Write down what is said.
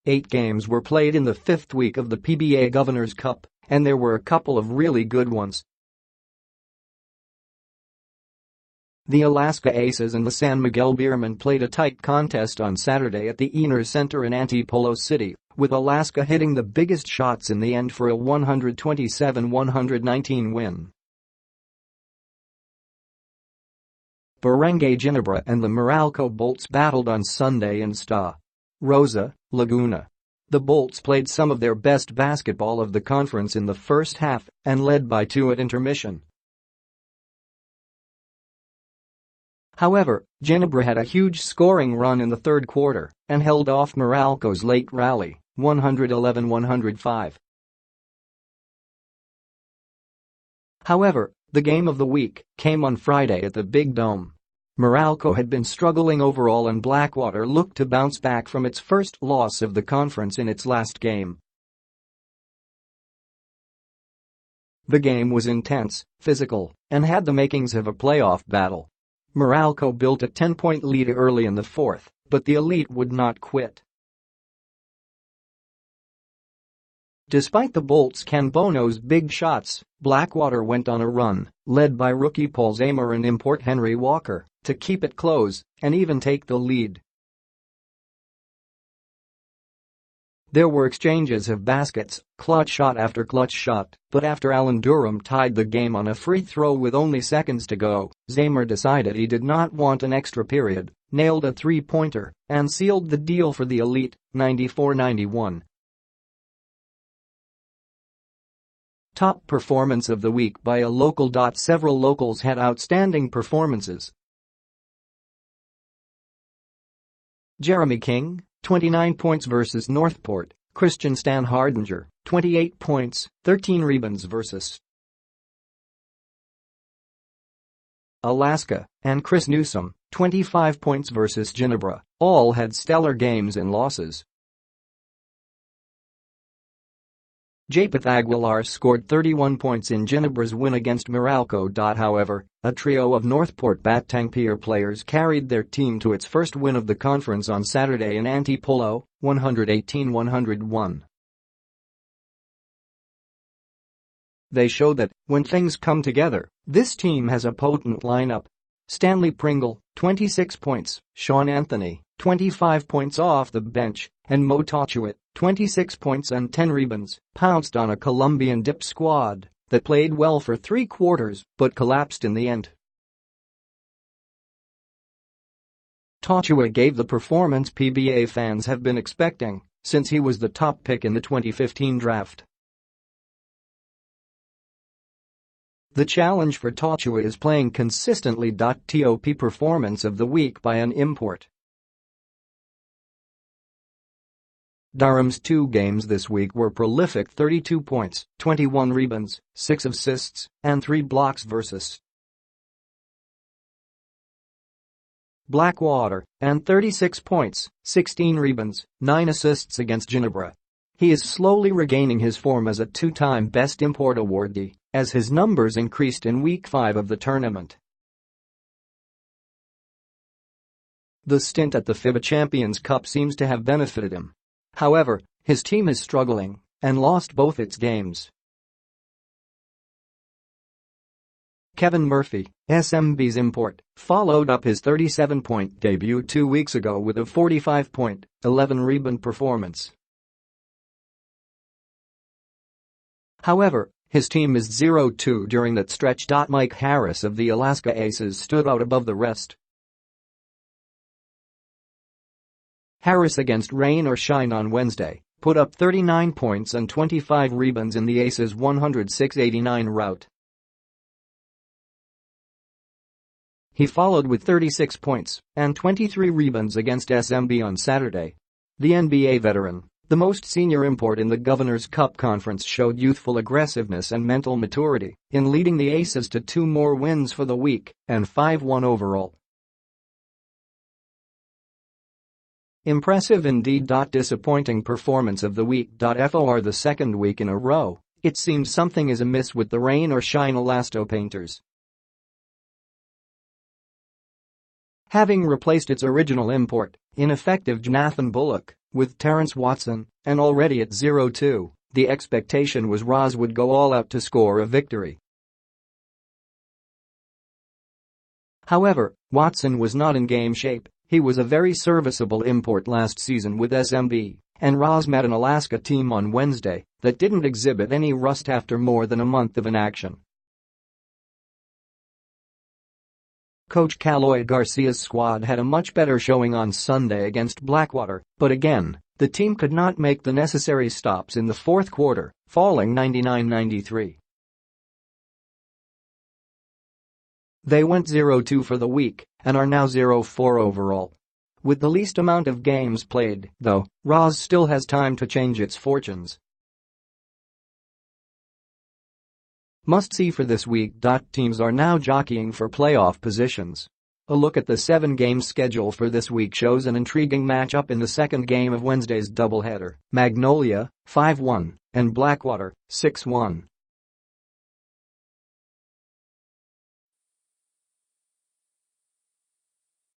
8 games were played in the 5th week of the PBA Governors Cup, and there were a couple of really good ones. The Alaska Aces and the San Miguel Beermen played a tight contest on Saturday at the Ynares Center in Antipolo City, with Alaska hitting the biggest shots in the end for a 127-119 win. Barangay Ginebra and the Meralco Bolts battled on Sunday in Rosa, Laguna. The Bolts played some of their best basketball of the conference in the first half and led by 2 at intermission. However, Ginebra had a huge scoring run in the third quarter and held off Meralco's late rally, 111-105. However, the game of the week came on Friday at the Big Dome. Meralco had been struggling overall and Blackwater looked to bounce back from its first loss of the conference in its last game. The game was intense, physical, and had the makings of a playoff battle. Meralco built a 10-point lead early in the fourth, but the elite would not quit. Despite the Bolts Ken Bono's big shots, Blackwater went on a run, led by rookie Paul Zamar and import Henry Walker, to keep it close and even take the lead. There were exchanges of baskets, clutch shot after clutch shot, but after Allen Durham tied the game on a free throw with only seconds to go, Zamar decided he did not want an extra period, nailed a three-pointer, and sealed the deal for the elite, 94-91. Top performance of the week by a local. Several locals had outstanding performances. Jeremy King, 29 points versus Northport. Christian Stan Hardinger, 28 points, 13 rebounds versus Alaska, and Chris Newsom, 25 points versus Ginebra, all had stellar games and losses. Japeth Aguilar scored 31 points in Ginebra's win against Meralco. However, a trio of Northport Batangpier players carried their team to its first win of the conference on Saturday in Antipolo, 118-101. They show that, when things come together, this team has a potent lineup. Stanley Pringle, 26 points, Sean Anthony, 25 points off the bench, and Mo Tochuit, 26 points and 10 rebounds, pounced on a Colombian dip squad that played well for 3 quarters but collapsed in the end. Tochuit gave the performance PBA fans have been expecting since he was the top pick in the 2015 draft. The challenge for Tochuit is playing consistently. Top performance of the week by an import. Durham's 2 games this week were prolific: 32 points, 21 rebounds, 6 assists, and 3 blocks versus Blackwater, and 36 points, 16 rebounds, 9 assists against Ginebra. He is slowly regaining his form as a 2-time Best Import awardee, as his numbers increased in Week 5 of the tournament. The stint at the FIBA Champions Cup seems to have benefited him. However, his team is struggling and lost both its games. Kevin Murphy, SMB's import, followed up his 37-point debut 2 weeks ago with a 45-point, 11-rebound performance. However, his team is 0-2 during that stretch. Mike Harris of the Alaska Aces stood out above the rest. Harris, against rain or shine on Wednesday, put up 39 points and 25 rebounds in the Aces' 106-89 rout. He followed with 36 points and 23 rebounds against SMB on Saturday. The NBA veteran, the most senior import in the Governors Cup Conference, showed youthful aggressiveness and mental maturity in leading the Aces to 2 more wins for the week and 5-1 overall. Impressive indeed. Disappointing performance of the week. For the second week in a row, it seems something is amiss with the rain or shine Elasto painters. Having replaced its original import, ineffective Jonathan Bullock, With Terrence Watson and already at 0-2, the expectation was Rosa would go all out to score a victory. However, Watson was not in game shape. He was a very serviceable import last season with SMB, and Rosa met an Alaska team on Wednesday that didn't exhibit any rust after more than a month of inaction. Coach Caloy Garcia's squad had a much better showing on Sunday against Blackwater, but again, the team could not make the necessary stops in the fourth quarter, falling 99-93. They went 0-2 for the week and are now 0-4 overall. With the least amount of games played, though, Rosa still has time to change its fortunes. Must-see for this week. Teams are now jockeying for playoff positions. A look at the 7-game schedule for this week shows an intriguing matchup in the second game of Wednesday's doubleheader. Magnolia, 5-1, and Blackwater, 6-1.